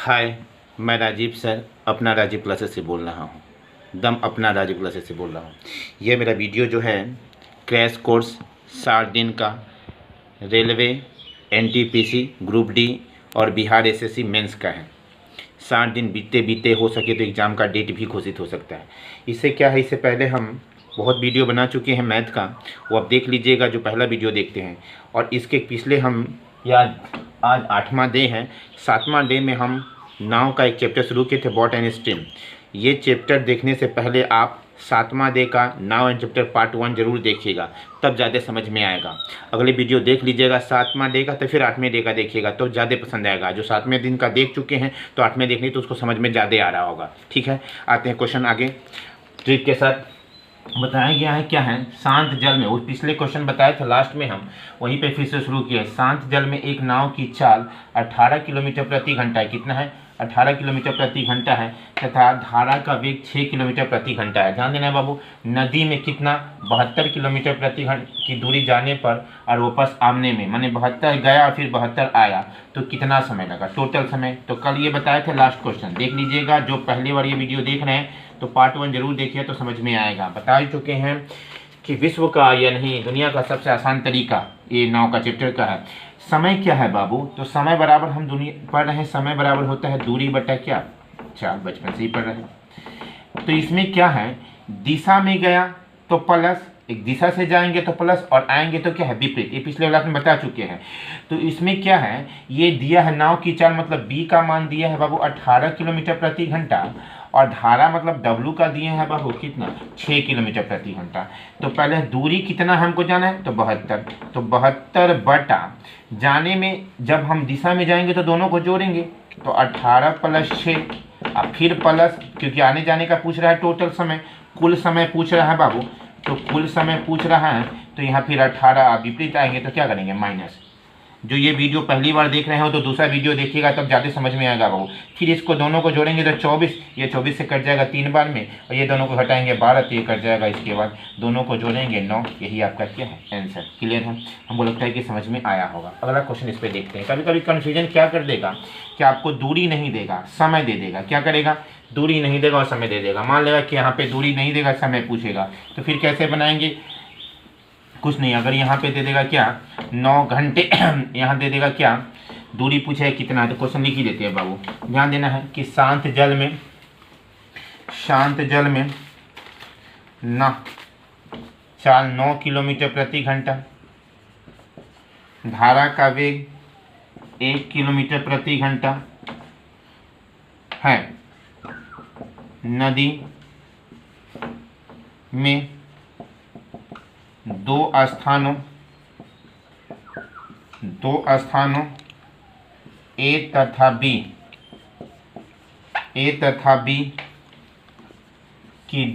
हाय, मैं राजीव सर अपना राजीव क्लासेस से बोल रहा हूँ। दम अपना राजीव क्लासेस से बोल रहा हूँ। यह मेरा वीडियो जो है क्रैश कोर्स 60 दिन का रेलवे एनटीपीसी ग्रुप डी और बिहार एसएससी मेंस का है। 60 दिन बीते बीते हो सके तो एग्ज़ाम का डेट भी घोषित हो सकता है। इससे क्या है, इससे पहले हम बहुत वीडियो बना चुके हैं मैथ का, वो आप देख लीजिएगा जो पहला वीडियो देखते हैं। और इसके पिछले हम आज 8वां डे है। 7वां डे में हम नाव का एक चैप्टर शुरू किए थे, बॉट एंड स्ट्रीम। ये चैप्टर देखने से पहले आप 7वां डे का नाव एंड चैप्टर पार्ट 1 जरूर देखिएगा, तब ज़्यादा समझ में आएगा। अगले वीडियो देख लीजिएगा 7वां डे का, तो फिर 8वें डे का देखिएगा तो ज़्यादा पसंद आएगा। जो 7वें दिन का देख चुके हैं तो 8वें देखने तो उसको समझ में ज़्यादा आ रहा होगा। ठीक है, आते हैं क्वेश्चन आगे। ट्रिक के साथ बताया गया है क्या है, शांत जल में, वो पिछले क्वेश्चन बताया था लास्ट में, हम वहीं पे फिर से शुरू किए। शांत जल में एक नाव की चाल 18 किलोमीटर प्रति घंटा है। कितना है? 18 किलोमीटर प्रति घंटा है तथा धारा का वेग 6 किलोमीटर प्रति घंटा है। ध्यान देना है बाबू। नदी में कितना? 72 किलोमीटर प्रति घंटा की दूरी जाने पर और वापस आने में, माने 72 गया और फिर 72 आया तो कितना समय लगा? टोटल समय तो कल ये बताया था लास्ट क्वेश्चन, देख लीजिएगा। जो पहली बार ये वीडियो देख रहे हैं तो पार्ट 1 जरूर देखिए तो समझ में आएगा। बता ही चुके हैं कि विश्व का या नहीं दुनिया का सबसे आसान तरीका ये नाव का चैप्टर का है। समय क्या है बाबू? तो समय बराबर हम दुनिया पढ़ रहे हैं, समय बराबर होता है दूरी बटा क्या? चाल, बचपन से ही पढ़ रहे हैं। तो इसमें क्या है, दिशा में गया तो प्लस, एक दिशा से जाएंगे तो प्लस और आएंगे तो क्या है? विपरीत। ये पिछले क्लास में बता चुके हैं। तो इसमें क्या है, ये दिया है नाव की चाल, मतलब बी का मान दिया है बाबू 18 किलोमीटर प्रति घंटा और धारा मतलब डब्लू का दिए हैं बाबू कितना? 6 किलोमीटर प्रति घंटा। तो पहले दूरी कितना हमको जाना है? तो 72। तो 72 बटा जाने में, जब हम दिशा में जाएंगे तो दोनों को जोड़ेंगे तो 18 + 6 और फिर प्लस, क्योंकि आने जाने का पूछ रहा है टोटल समय, कुल समय पूछ रहा है बाबू, तो कुल समय पूछ रहा है तो यहाँ फिर 18 विपरीत आएंगे तो क्या करेंगे? माइनस। जो ये वीडियो पहली बार देख रहे हो तो दूसरा वीडियो देखिएगा तब ज़्यादा समझ में आएगा बाबू। फिर इसको दोनों को जोड़ेंगे तो 24, ये 24 से कट जाएगा 3 बार में, और ये दोनों को हटाएंगे 12 तो ये कट जाएगा। इसके बाद दोनों को जोड़ेंगे 9। यही आपका क्या है? आंसर। क्लियर है? हमको लगता है कि समझ में आया होगा। अगला क्वेश्चन इस पर देखते हैं। कभी कभी कन्फ्यूजन क्या कर देगा कि आपको दूरी नहीं देगा, समय दे देगा। क्या करेगा? दूरी नहीं देगा और समय दे देगा। मान लेगा कि यहाँ पे दूरी नहीं देगा, समय पूछेगा, तो फिर कैसे बनाएंगे? कुछ नहीं, अगर यहाँ पे दे देगा क्या? 9 घंटे यहाँ दे देगा क्या? दूरी पूछे है कितना, तो क्वेश्चन लिख ही देते हैं बाबू। ध्यान देना है कि शांत जल में ना चाल 9 किलोमीटर प्रति घंटा, धारा का वेग 1 किलोमीटर प्रति घंटा है। नदी में दो स्थानों ए तथा बी की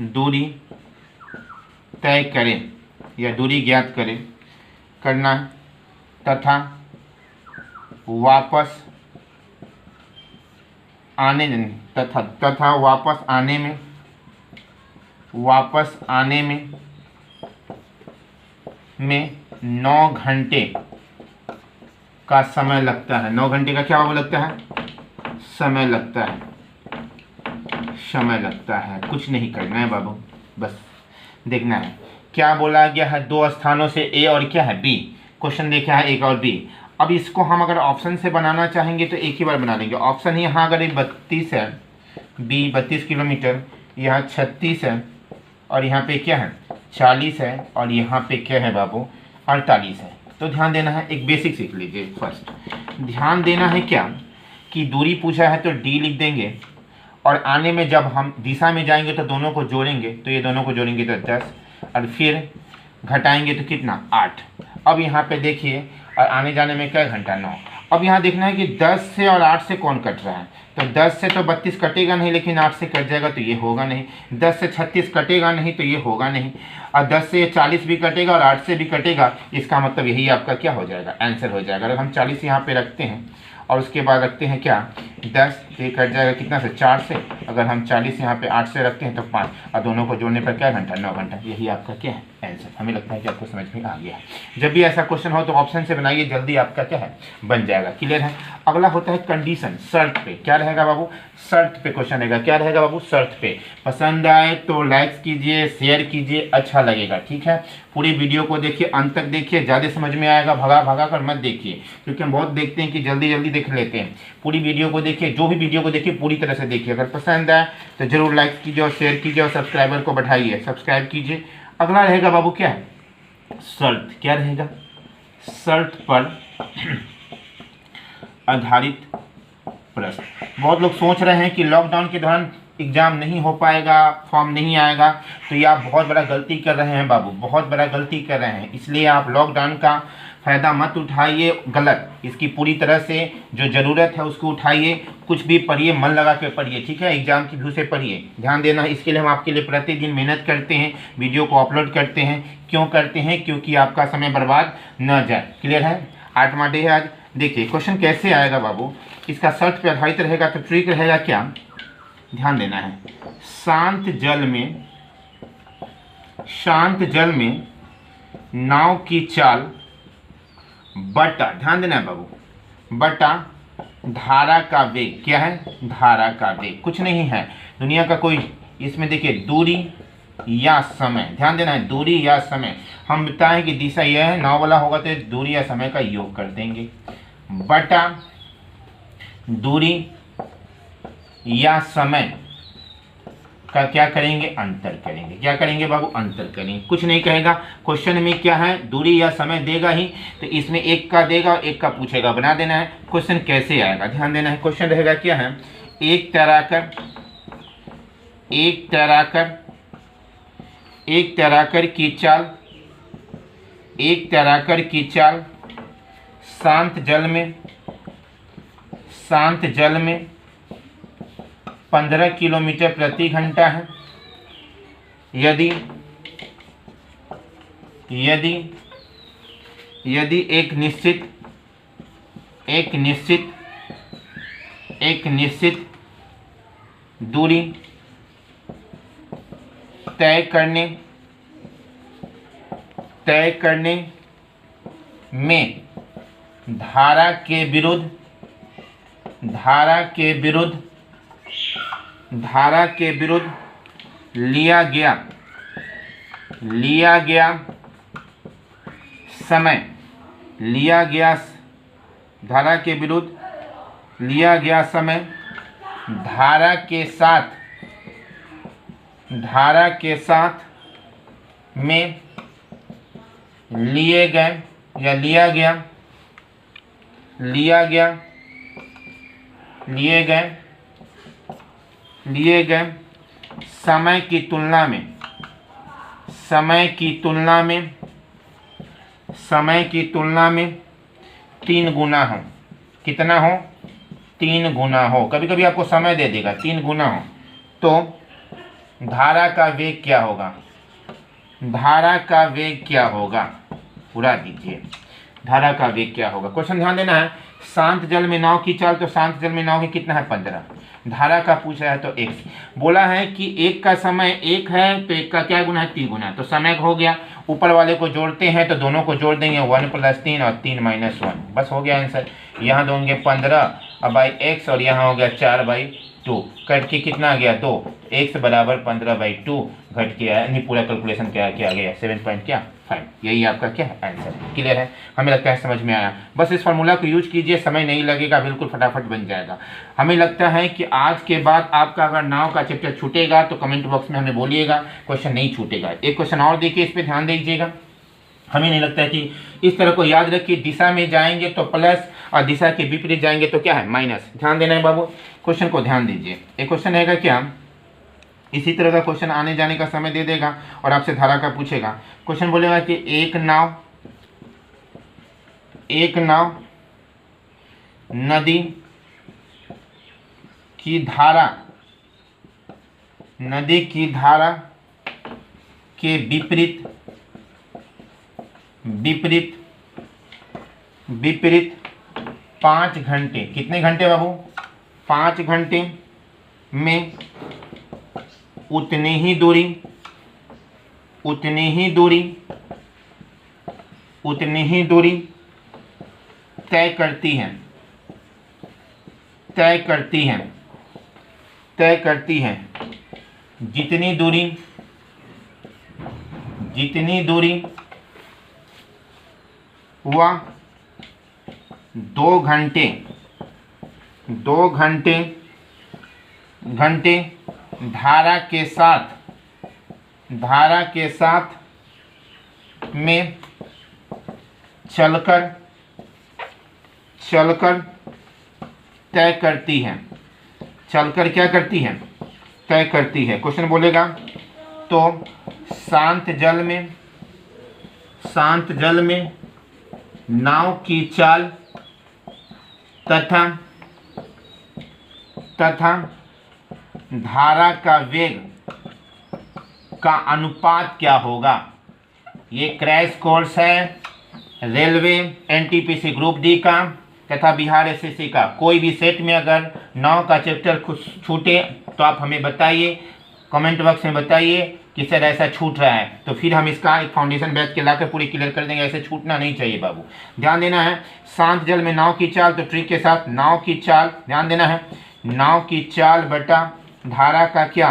दूरी तय करें या दूरी ज्ञात करना तथा वापस आने में 9 घंटे का समय लगता है। 9 घंटे का क्या लगता है? समय लगता है। कुछ नहीं करना है बाबू, बस देखना है क्या बोला गया है। 2 स्थानों से ए और क्या है? बी। क्वेश्चन देखा है एक और बी। अब इसको हम अगर ऑप्शन से बनाना चाहेंगे तो एक ही बार बना लेंगे। ऑप्शन ही यहाँ अगर 32 है, बी 32 किलोमीटर, यहाँ 36 है और यहाँ पे क्या है? 40 है और यहाँ पे क्या है बाबू? 48 है। तो ध्यान देना है, एक बेसिक सीख लीजिए। फर्स्ट ध्यान देना है क्या कि दूरी पूछा है तो डी लिख देंगे और आने में जब हम दिशा में जाएंगे तो दोनों को जोड़ेंगे, तो ये दोनों को जोड़ेंगे तो 10 और फिर घटाएंगे तो कितना? 8। अब यहाँ पे देखिए, और आने जाने में क्या घंटा? 9। अब यहाँ देखना है कि 10 से और 8 से कौन कट रहा है। तो 10 से तो 32 कटेगा नहीं, लेकिन 8 से कट जाएगा तो ये होगा नहीं। 10 से 36 कटेगा नहीं तो ये होगा नहीं, और 10 से 40 भी कटेगा और 8 से भी कटेगा। इसका मतलब यही आपका क्या हो जाएगा? आंसर हो जाएगा। अगर हम 40 यहाँ पे रखते हैं और उसके बाद रखते हैं क्या? 10, ये कट जाएगा कितना से? 4 से। अगर हम 40 यहाँ पे 8 से रखते हैं तो 5, और दोनों को जोड़ने पर क्या घंटा? 9 घंटा। यही आपका क्या है? आंसर। हमें लगता है कि आपको समझ में आ गया है। जब भी ऐसा क्वेश्चन हो तो ऑप्शन से बनाइए, जल्दी आपका क्या है बन जाएगा। क्लियर है। अगला होता है कंडीशन, शर्त पे। क्या रहेगा बाबू? शर्त पे क्वेश्चन रहेगा। क्या रहेगा बाबू? शर्त पे। पसंद आए तो लाइक कीजिए, शेयर कीजिए, अच्छा लगेगा। ठीक है, पूरी वीडियो को देखिए, अंत तक देखिए, ज़्यादा समझ में आएगा। भगा भगा कर मत देखिए, क्योंकि हम बहुत देखते हैं कि जल्दी जल्दी देख लेते हैं। पूरी वीडियो को देखिए, जो भी वीडियो को देखिए पूरी तरह से देखिए। अगर पसंद आए तो जरूर लाइक कीजिए और शेयर कीजिए और सब्सक्राइबर को बढ़ाइए, सब्सक्राइब कीजिए। अगला रहेगा बाबू क्या है? शर्त। क्या रहेगा? शर्त पर आधारित प्रश्न। बहुत लोग सोच रहे हैं कि लॉकडाउन के दौरान एग्जाम नहीं हो पाएगा, फॉर्म नहीं आएगा, तो ये आप बहुत बड़ा गलती कर रहे हैं बाबू, बहुत बड़ा गलती कर रहे हैं। इसलिए आप लॉकडाउन का फ़ायदा मत उठाइए, गलत। इसकी पूरी तरह से जो ज़रूरत है उसको उठाइए, कुछ भी पढ़िए, मन लगा के पढ़िए। ठीक है, एग्जाम की व्यू से पढ़िए, ध्यान देना। इसके लिए हम आपके लिए प्रतिदिन मेहनत करते हैं, वीडियो को अपलोड करते हैं। क्यों करते हैं? क्योंकि आपका समय बर्बाद न जाए। क्लियर है। 8वां डे है आज। देखिए क्वेश्चन कैसे आएगा बाबू, इसका शर्त पर आधारित रहेगा तो ट्रिक रहेगा क्या, ध्यान देना है। शांत जल में नाव की चाल बटा, ध्यान देना है बाबू, बटा धारा का वेग। क्या है? धारा का वेग। कुछ नहीं है दुनिया का कोई, इसमें देखिए दूरी या समय, ध्यान देना है, दूरी या समय। हम बताएं कि दिशा यह है, नाव वाला होगा तो दूरी या समय का योग कर देंगे, बटा दूरी या समय का क्या करेंगे? अंतर करेंगे। क्या करेंगे बाबू? अंतर करेंगे। कुछ नहीं कहेगा क्वेश्चन में, क्या है? दूरी या समय देगा ही, तो इसमें एक का देगा और एक का पूछेगा, बना देना है। क्वेश्चन कैसे आएगा ध्यान देना है। क्वेश्चन रहेगा क्या है? एक तैराकर की चाल शांत जल में 15 किलोमीटर प्रति घंटा है। यदि एक निश्चित दूरी तय करने में धारा के विरुद्ध लिया गया समय, धारा के विरुद्ध लिया गया समय धारा के साथ में लिया गए समय की तुलना में 3 गुना हो। कितना हो? 3 गुना हो। कभी कभी आपको समय दे देगा 3 गुना हो, तो धारा का वेग क्या होगा? पूरा दीजिए, धारा का वेग क्या होगा। क्वेश्चन ध्यान देना है। शांत जल में नाव की चाल, तो शांत जल में नाव की कितना है? 15। धारा का पूछ रहा है तो x बोला है कि एक का समय 1 है, तो एक का क्या गुना है? 3 गुना। तो समय हो गया, ऊपर वाले को जोड़ते हैं तो दोनों को जोड़ देंगे, 1 + 3 और 3 - 1, बस हो गया आंसर। यहाँ दोगे 15 बाई x और यहाँ हो गया 4/2, कट के कितना आ गया? 2। x बराबर 15/2 घट के आया, यानी पूरा कैलकुलेशन क्या गया? 7.5। यही आपका क्या है? आंसर। क्लियर है। हमें लगता है समझ में आया। बस इस फार्मूला को यूज कीजिए, समय नहीं लगेगा, बिल्कुल फटाफट बन जाएगा। हमें लगता है कि आज के बाद आपका अगर नाव का चैप्टर छूटेगा तो कमेंट बॉक्स में हमें बोलिएगा, क्वेश्चन नहीं छूटेगा। एक क्वेश्चन और देखिए, इस पर ध्यान दीजिएगा। हमें नहीं लगता है कि इस तरह को याद रखिए, दिशा में जाएंगे तो प्लस और दिशा के विपरीत जाएंगे तो क्या है? माइनस। ध्यान देना है बाबू, क्वेश्चन को ध्यान दीजिए। एक क्वेश्चन रहेगा क्या, इसी तरह का क्वेश्चन आने जाने का समय दे देगा और आपसे धारा का पूछेगा। क्वेश्चन बोलेगा कि एक नाव नदी की धारा के विपरीत 5 घंटे, कितने घंटे बाबू? 5 घंटे में उतनी ही दूरी उतनी ही दूरी तय करती है जितनी दूरी वह 2 घंटे धारा के साथ में चलकर तय करती है। चलकर क्या करती है? तय करती है। क्वेश्चन बोलेगा तो शांत जल में नाव की चाल तथा धारा का वेग का अनुपात क्या होगा? ये क्रैश कोर्स है रेलवे एनटीपीसी ग्रुप डी का तथा बिहार एसएससी का। कोई भी सेट में अगर नाव का चैप्टर छूटे तो आप हमें बताइए, कमेंट बॉक्स में बताइए कि सर ऐसा छूट रहा है, तो फिर हम इसका एक फाउंडेशन बैच के लाकर पूरी क्लियर कर देंगे। ऐसे छूटना नहीं चाहिए बाबू, ध्यान देना है। शांत जल में नाव की चाल, तो ट्रिक के साथ नाव की चाल ध्यान देना है। नाव की चाल बटा धारा का क्या?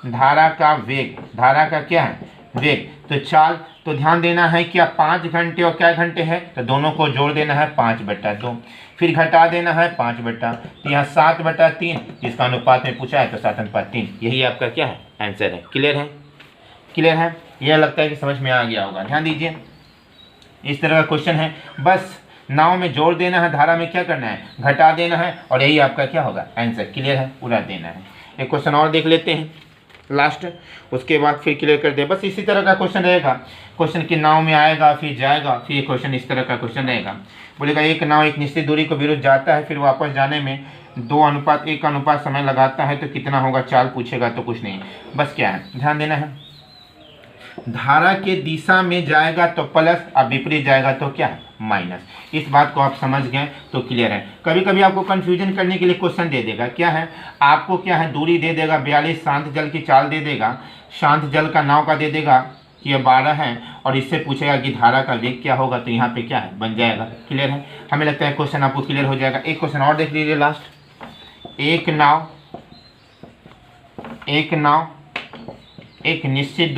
धारा का वेग। धारा का क्या है? वेग। तो चाल तो ध्यान देना है क्या 5 घंटे और क्या घंटे है, तो दोनों को जोड़ देना है 5/2, फिर घटा देना है 5/, तो यहाँ 7/3 जिसका अनुपात में पूछा है तो 7/3। यही आपका क्या है? आंसर है। क्लियर है? क्लियर है? यह लगता है कि समझ में आ गया होगा। ध्यान दीजिए, इस तरह का क्वेश्चन है। बस नाव में जोड़ देना है, धारा में क्या करना है? घटा देना है, और यही आपका क्या होगा? आंसर। क्लियर है? पूरा देना है। एक क्वेश्चन और देख लेते हैं लास्ट, उसके बाद फिर क्लियर कर दे। बस इसी तरह का क्वेश्चन रहेगा। क्वेश्चन की नाव में आएगा, फिर जाएगा, फिर क्वेश्चन इस तरह का क्वेश्चन रहेगा। बोलेगा एक नाव एक निश्चित दूरी को विरुद्ध जाता है, फिर वापस जाने में 2:1 का अनुपात समय लगाता है, तो कितना होगा? चाल पूछेगा तो कुछ नहीं, बस क्या है ध्यान देना है। धारा के दिशा में जाएगा तो प्लस, अब विपरीत जाएगा तो क्या है? माइनस। इस बात को आप समझ गए तो क्लियर है। कभी कभी आपको कंफ्यूजन करने के लिए क्वेश्चन दे देगा, क्या है आपको क्या है दूरी दे देगा 42, शांत जल की चाल दे देगा, शांत जल का नाव का दे देगा कि ये 12 है, और इससे पूछेगा कि धारा का वेग क्या होगा, तो यहाँ पे क्या है? बन जाएगा। क्लियर है? हमें लगता है क्वेश्चन आपको क्लियर हो जाएगा। एक क्वेश्चन और देख लीजिए लास्ट। एक नाव एक निश्चित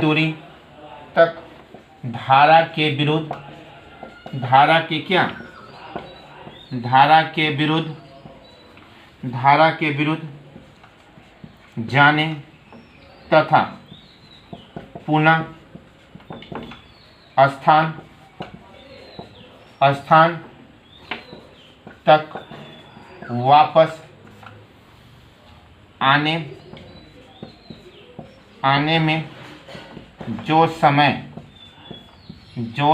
दूरी तक धारा के विरुद्ध जाने तथा पुनः स्थान तक वापस आने में जो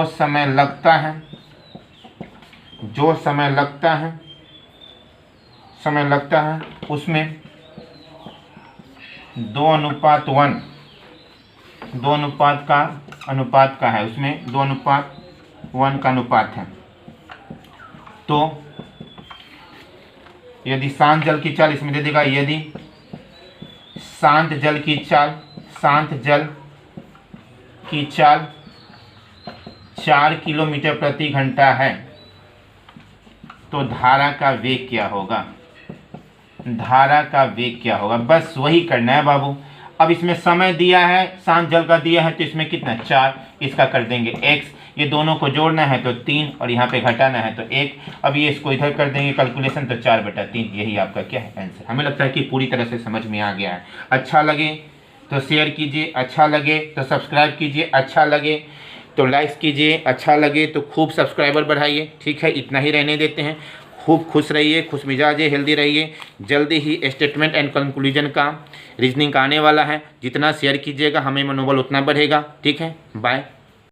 समय लगता है उसमें 2:1 अनुपात का है, उसमें 2:1 का अनुपात है। तो यदि शांत जल की चाल इसमें दे देगा, यदि शांत जल की चाल 4 किलोमीटर प्रति घंटा है, तो धारा का वेग क्या होगा? धारा का वेग क्या होगा? बस वही करना है बाबू। अब इसमें समय दिया है, शांत जल का दिया है, तो इसमें कितना 4, इसका कर देंगे x, ये दोनों को जोड़ना है तो 3, और यहाँ पे घटाना है तो 1। अब ये इसको इधर कर देंगे कैलकुलेशन, तो 4/3। यही आपका क्या है? आंसर। हमें लगता है कि पूरी तरह से समझ में आ गया है। अच्छा लगे तो शेयर कीजिए, अच्छा लगे तो सब्सक्राइब कीजिए, अच्छा लगे तो लाइक कीजिए, अच्छा लगे तो खूब सब्सक्राइबर बढ़ाइए। ठीक है, इतना ही रहने देते हैं। खूब खुश रहिए, खुश मिजाज हेल्दी रहिए। जल्दी ही स्टेटमेंट एंड कंक्लूजन का रीजनिंग का आने वाला है। जितना शेयर कीजिएगा हमें मनोबल उतना बढ़ेगा। ठीक है, बाय।